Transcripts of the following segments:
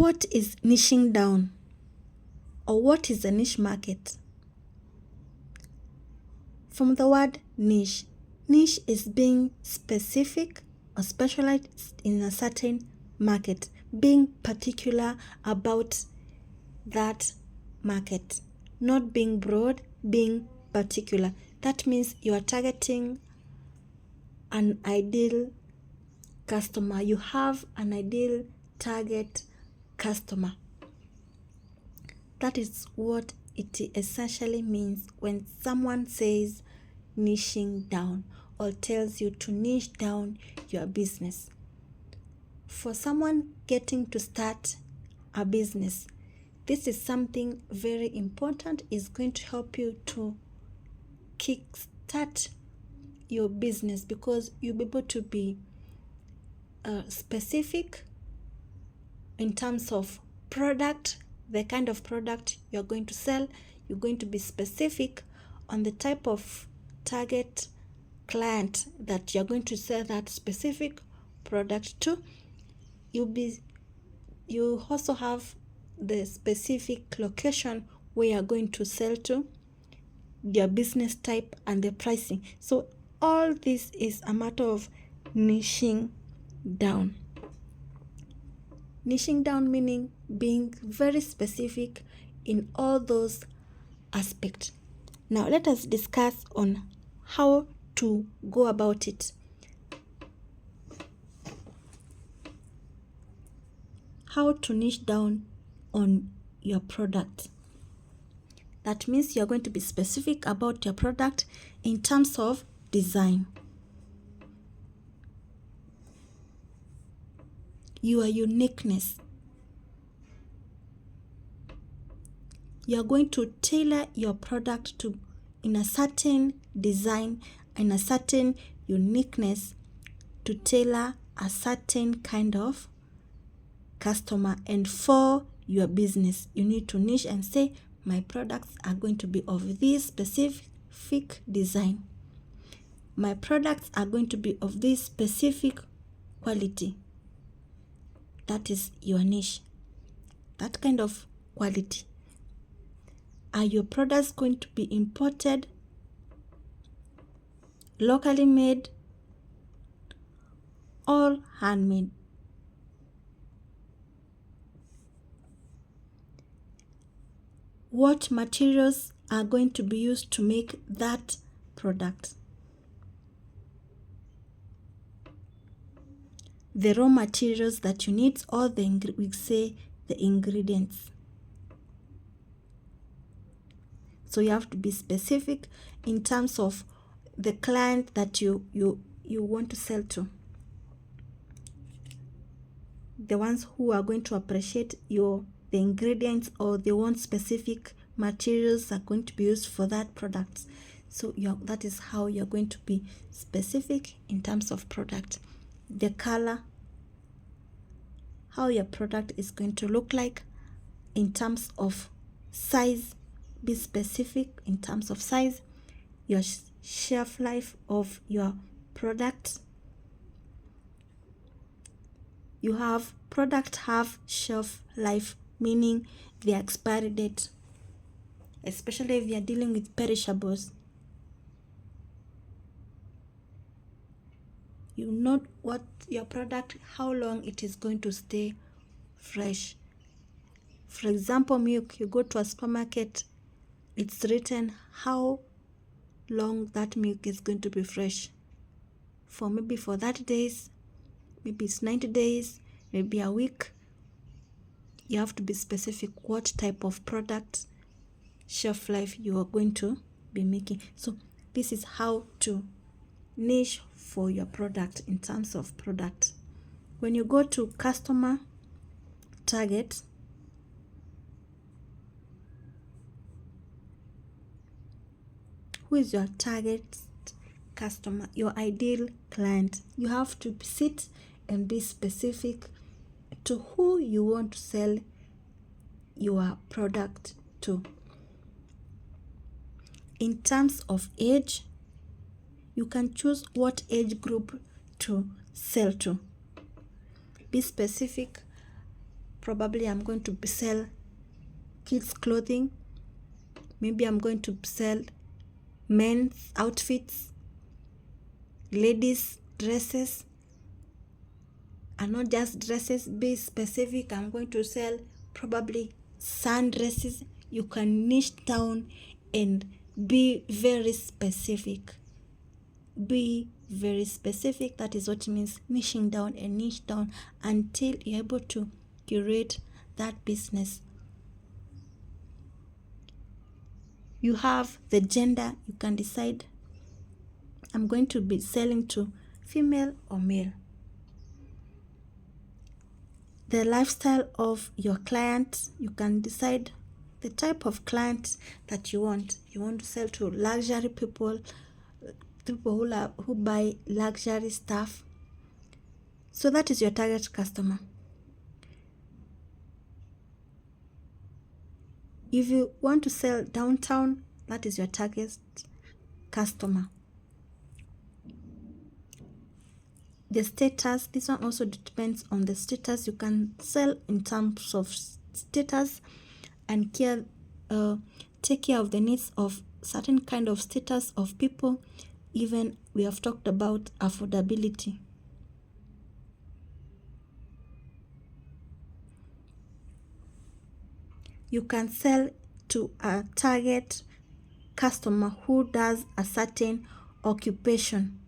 What is niching down? Or what is a niche market? From the word niche, niche is being specific or specialized in a certain market, being particular about that market, not being broad, being particular. That means you are targeting an ideal customer. You have an ideal target customer. That is what it essentially means when someone says niching down or tells you to niche down your business. For someone getting to start a business, this is something very important. It's going to help you to kickstart your business because you'll be able to be specific in terms of product, the kind of product you're going to sell. You're going to be specific on the type of target client that you're going to sell that specific product to. You also have the specific location where you're going to sell to, your business type, and the pricing. So all this is a matter of niching down. Niching down meaning being very specific in all those aspects. Now let us discuss on how to go about it. How to niche down on your product. That means you're going to be specific about your product in terms of design. Your uniqueness. You're going to tailor your product to in a certain design and a certain uniqueness to tailor a certain kind of customer. And for your business, you need to niche and say, my products are going to be of this specific design. My products are going to be of this specific quality. That is your niche. That kind of quality. Are your products going to be imported, locally made, or handmade? What materials are going to be used to make that product? The raw materials that you need, or the ingredients. So you have to be specific in terms of the client that you want to sell to. The ones who are going to appreciate the ingredients, or they want specific materials are going to be used for that product. So that is how you're going to be specific in terms of product. The color, how your product is going to look like in terms of size. Be specific in terms of size. Your shelf life of your product. You have product have shelf life, meaning the expiry date, especially if you are dealing with perishables. You know what your product, how long it is going to stay fresh. For example, milk, you go to a supermarket, it's written how long that milk is going to be fresh. Maybe for 30 days, maybe it's 90 days, maybe a week. You have to be specific what type of product shelf life you are going to be making. So this is how to niche for your product in terms of product. When you go to customer target, who is your target customer, your ideal client? You have to sit and be specific to who you want to sell your product to. In terms of age, you can choose what age group to sell to. Be specific Probably I'm going to sell kids clothing. Maybe I'm going to sell men's outfits, ladies dresses, and not just dresses. Be specific. I'm going to sell probably sundresses. You can niche down and be very specific. Be very specific. That is what it means, niching down and niche down until you're able to curate that business. You have the gender. You can decide, I'm going to be selling to female or male. The lifestyle of your client, you can decide the type of client that you want. You want to sell to luxury people who buy luxury stuff. So that is your target customer. If you want to sell downtown, that is your target customer. The status, this one also depends on the status. You can sell in terms of status and take care of the needs of certain kind of status of people. Even we have talked about affordability. You can sell to a target customer who does a certain occupation.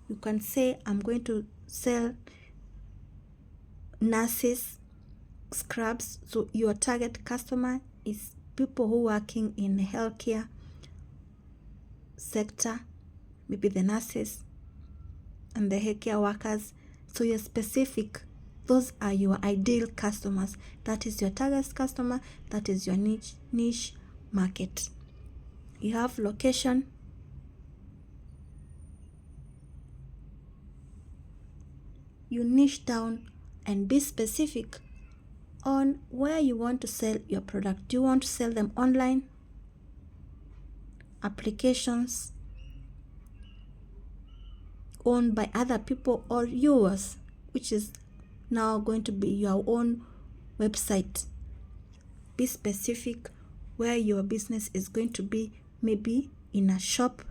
You can say, I'm going to sell nurses, scrubs. So your target customer is people who are working in the healthcare sector, maybe the nurses and the healthcare workers. So you're specific. Those are your ideal customers. That is your target customer. That is your niche market. You have location. You niche down and be specific on where you want to sell your product. Do you want to sell them online, applications owned by other people, or yours, which is now going to be your own website? Be specific where your business is going to be, maybe in a shop,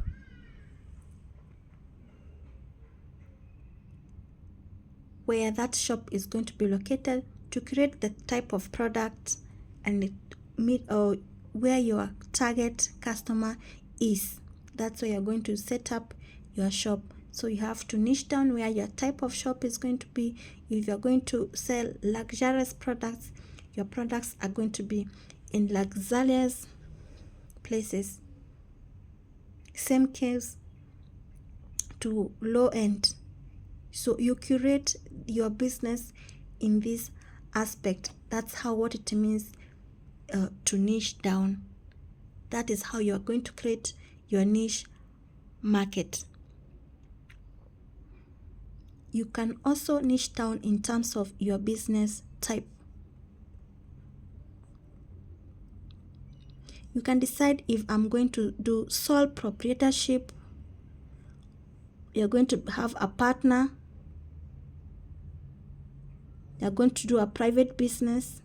where that shop is going to be located, to create the type of product and where your target customer is. That's where you're going to set up your shop. So you have to niche down where your type of shop is going to be. If you're going to sell luxurious products, your products are going to be in luxurious places. Same case to low end. So you curate your business in this aspect. That's what it means to niche down. That is how you're going to create your niche market. You can also niche down in terms of your business type. You can decide if I'm going to do sole proprietorship, you're going to have a partner, you're going to do a private business.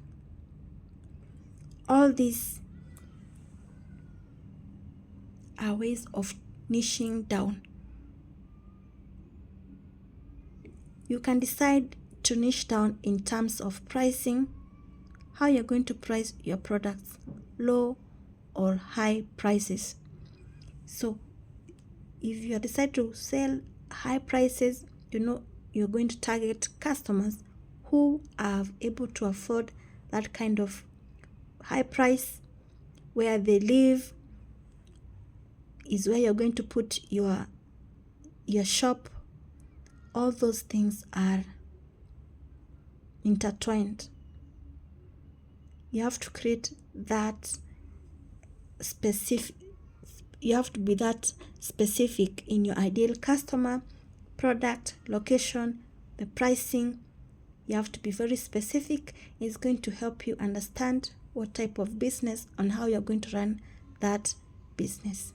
All these are ways of niching down. You can decide to niche down in terms of pricing, how you're going to price your products, low or high prices. So if you decide to sell high prices, you're going to target customers who are able to afford that kind of high price. Where they live is where you're going to put your shop. All those things are intertwined. You have to create that specific. You have to be that specific in your ideal customer, product, location, the pricing. You have to be very specific. It's going to help you understand what type of business and how you're going to run that business.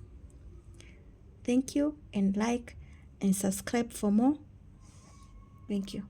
Thank you, and like and subscribe for more. Thank you.